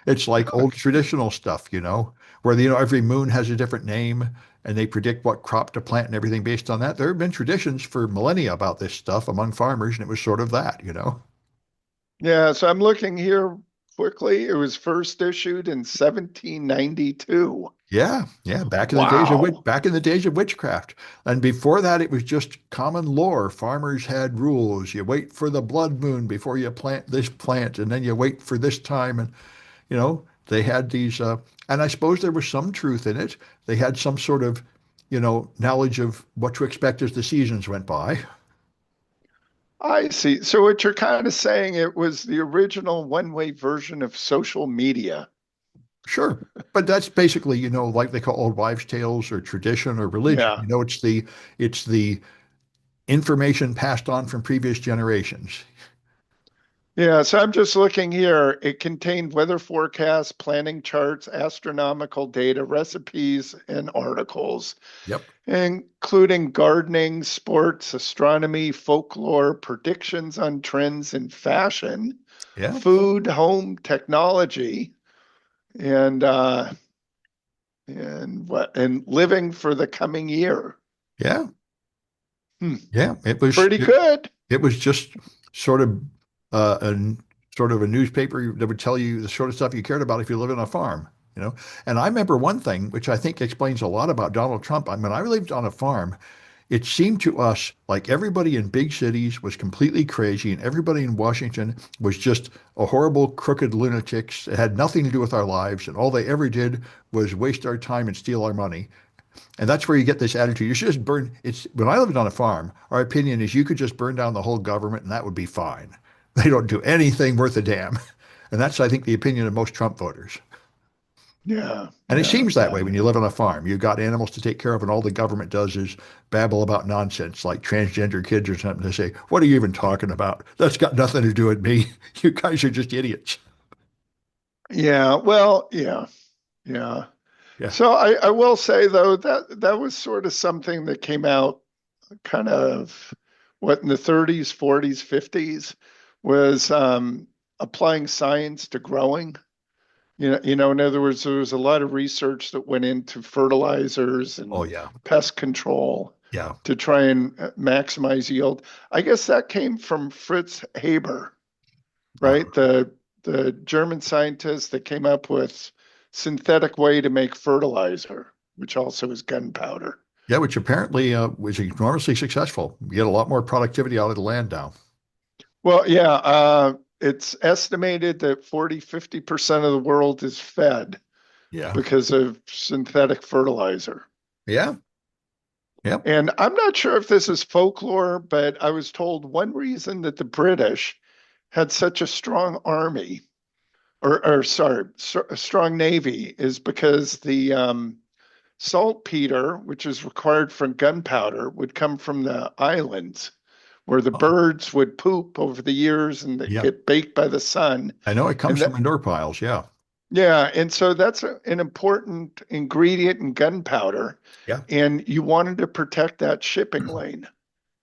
It's like old traditional stuff, where every moon has a different name and they predict what crop to plant and everything based on that. There have been traditions for millennia about this stuff among farmers, and it was sort of that. Yeah, so I'm looking here quickly. It was first issued in 1792. Yeah, yeah, back in the days of Wow. witchcraft. And before that it was just common lore. Farmers had rules. You wait for the blood moon before you plant this plant, and then you wait for this time, and they had these and I suppose there was some truth in it. They had some sort of, knowledge of what to expect as the seasons went by. I see. So what you're kind of saying, it was the original one-way version of social media. Sure. But that's basically, like they call old wives' tales or tradition or religion. Yeah. It's the information passed on from previous generations. Yeah, so I'm just looking here. It contained weather forecasts, planning charts, astronomical data, recipes, and articles, Yep. including gardening, sports, astronomy, folklore, predictions on trends in fashion, Yeah. food, home, technology, and and living for the coming year. Yeah. Hmm, Yeah. It was pretty it, good. it was just sort of a sort of a newspaper that would tell you the sort of stuff you cared about if you lived on a farm. And I remember one thing, which I think explains a lot about Donald Trump. I mean, I lived on a farm. It seemed to us like everybody in big cities was completely crazy, and everybody in Washington was just a horrible, crooked lunatics. It had nothing to do with our lives, and all they ever did was waste our time and steal our money. And that's where you get this attitude. You should just burn. It's when I lived on a farm, our opinion is you could just burn down the whole government and that would be fine. They don't do anything worth a damn. And that's, I think, the opinion of most Trump voters. Yeah, And it yeah, seems that yeah. way when you live on a farm. You've got animals to take care of, and all the government does is babble about nonsense like transgender kids or something. They say, "What are you even talking about? That's got nothing to do with me. You guys are just idiots." Yeah, well, yeah, yeah. Yeah. So I will say though that that was sort of something that came out kind of what in the 30s, 40s, 50s was applying science to growing. In other words, there was a lot of research that went into fertilizers Oh, and yeah. pest control Yeah. to try and maximize yield. I guess that came from Fritz Haber, right? The German scientist that came up with synthetic way to make fertilizer, which also is gunpowder. Yeah, which apparently was enormously successful. You get a lot more productivity out of the land now. Well, yeah, it's estimated that 40-50% of the world is fed Yeah. because of synthetic fertilizer. Yeah. Yep. And I'm not sure if this is folklore, but I was told one reason that the British had such a strong army, or sorry, a strong navy, is because the saltpeter, which is required for gunpowder, would come from the islands where the Oh, birds would poop over the years and they yep. get baked by the sun. I know it comes And from that, manure piles. Yeah. yeah, and so that's an important ingredient in gunpowder. Yeah. And you wanted to protect that shipping lane.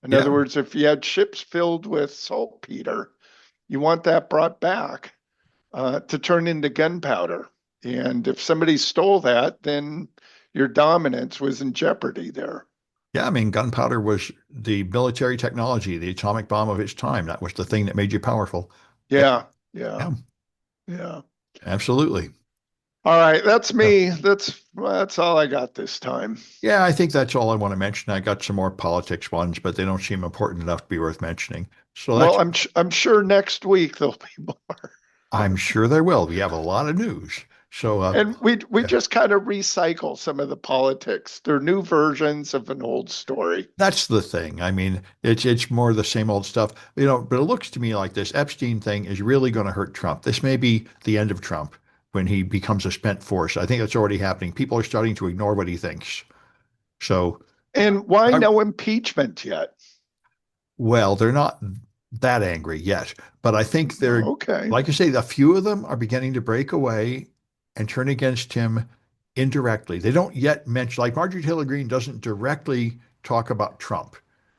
In other Yeah. words, if you had ships filled with saltpeter, you want that brought back to turn into gunpowder. And if somebody stole that, then your dominance was in jeopardy there. Yeah. I mean, gunpowder was the military technology, the atomic bomb of its time. That was the thing that made you powerful. Yeah. Yeah, yeah, Yeah. yeah. Absolutely. All right, that's Yeah. me. That's all I got this time. Yeah, I think that's all I want to mention. I got some more politics ones, but they don't seem important enough to be worth mentioning. So Well, that's, I'm sure next week there'll be more. I'm sure there will. We have a lot of news. So, And we yeah, just kind of recycle some of the politics. They're new versions of an old story. that's the thing. I mean, it's more the same old stuff, but it looks to me like this Epstein thing is really going to hurt Trump. This may be the end of Trump when he becomes a spent force. I think that's already happening. People are starting to ignore what he thinks. So, And why I, no impeachment yet? well, they're not that angry yet, but I think they're, Okay, like I say, a few of them are beginning to break away and turn against him indirectly. They don't yet mention, like Marjorie Taylor Greene doesn't directly talk about Trump,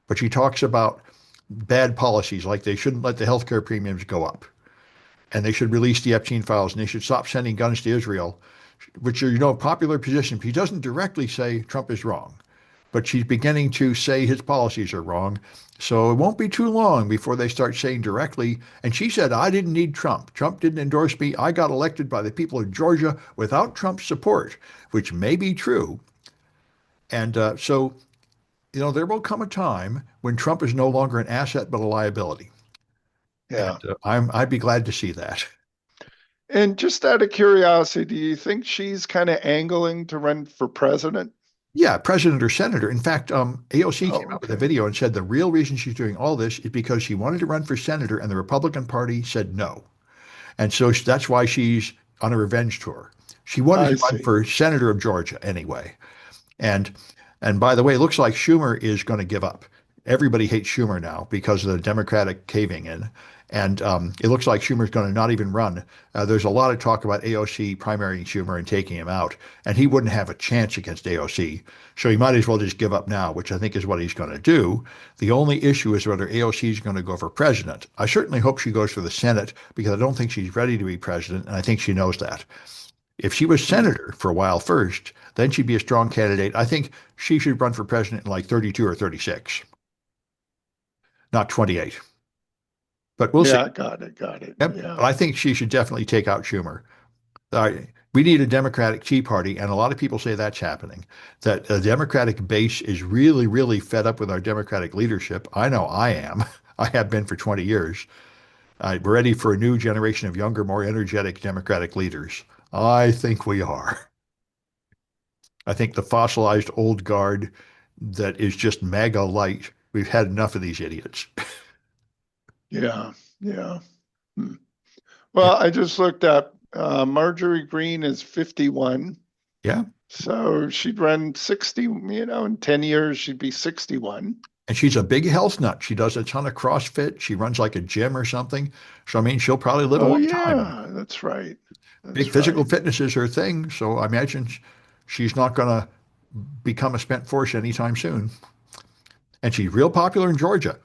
but she talks about bad policies, like they shouldn't let the healthcare premiums go up, and they should release the Epstein files, and they should stop sending guns to Israel, which are, popular positions. He doesn't directly say Trump is wrong, but she's beginning to say his policies are wrong. So it won't be too long before they start saying directly. And she said, I didn't need Trump. Trump didn't endorse me. I got elected by the people of Georgia without Trump's support, which may be true. And there will come a time when Trump is no longer an asset but a liability. And yeah. I'd be glad to see that. And just out of curiosity, do you think she's kind of angling to run for president? Yeah, president or senator. In fact, AOC came Oh, out with a okay. video and said the real reason she's doing all this is because she wanted to run for senator and the Republican Party said no. And so that's why she's on a revenge tour. She wanted I to run see. for senator of Georgia anyway. And and by the way, it looks like Schumer is going to give up. Everybody hates Schumer now because of the Democratic caving in. And it looks like Schumer's going to not even run. There's a lot of talk about AOC primarying Schumer and taking him out, and he wouldn't have a chance against AOC. So he might as well just give up now, which I think is what he's going to do. The only issue is whether AOC is going to go for president. I certainly hope she goes for the Senate because I don't think she's ready to be president, and I think she knows that. If she was Hmm. senator for a while first, then she'd be a strong candidate. I think she should run for president in like 32 or 36, not 28. But we'll see. Yeah, got it, got it. Yep. Yeah, But I think she should definitely take out Schumer. We need a Democratic Tea Party, and a lot of people say that's happening. That the Democratic base is really, really fed up with our Democratic leadership. I know I am. I have been for 20 years. We're ready for a new generation of younger, more energetic Democratic leaders. I think we are. I think the fossilized old guard that is just mega light, we've had enough of these idiots. yeah, yeah. Hmm. Yeah. Well, I just looked up. Marjorie Green is 51, Yeah. so she'd run 60. In 10 years she'd be 61. And she's a big health nut. She does a ton of CrossFit. She runs like a gym or something. So, I mean, she'll probably live a Oh long time. yeah, that's right. Big That's physical right. fitness is her thing. So I imagine she's not going to become a spent force anytime soon. And she's real popular in Georgia.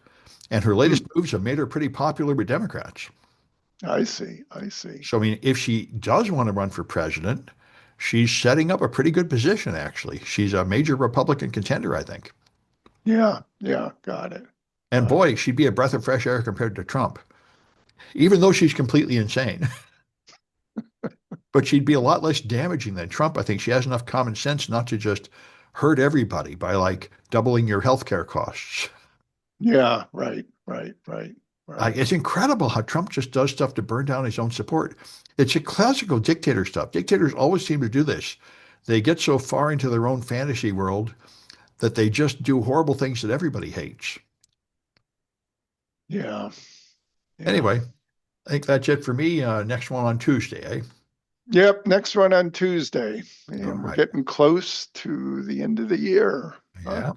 And her latest Hmm. moves have made her pretty popular with Democrats. I see. I see. So, I mean, if she does want to run for president, she's setting up a pretty good position, actually. She's a major Republican contender, I think. Yeah, yeah, got it. And Got boy, it. she'd be a breath of fresh air compared to Trump, even though she's completely insane. But she'd be a lot less damaging than Trump. I think she has enough common sense not to just hurt everybody by like doubling your healthcare costs. Yeah, right, right, right, right. It's incredible how Trump just does stuff to burn down his own support. It's a classical dictator stuff. Dictators always seem to do this. They get so far into their own fantasy world that they just do horrible things that everybody hates. Yeah. Yeah. Anyway, I think that's it for me. Next one on Tuesday, eh? Yep. Next one on Tuesday. All And we're right. getting close to the end of the year. Huh? Yeah.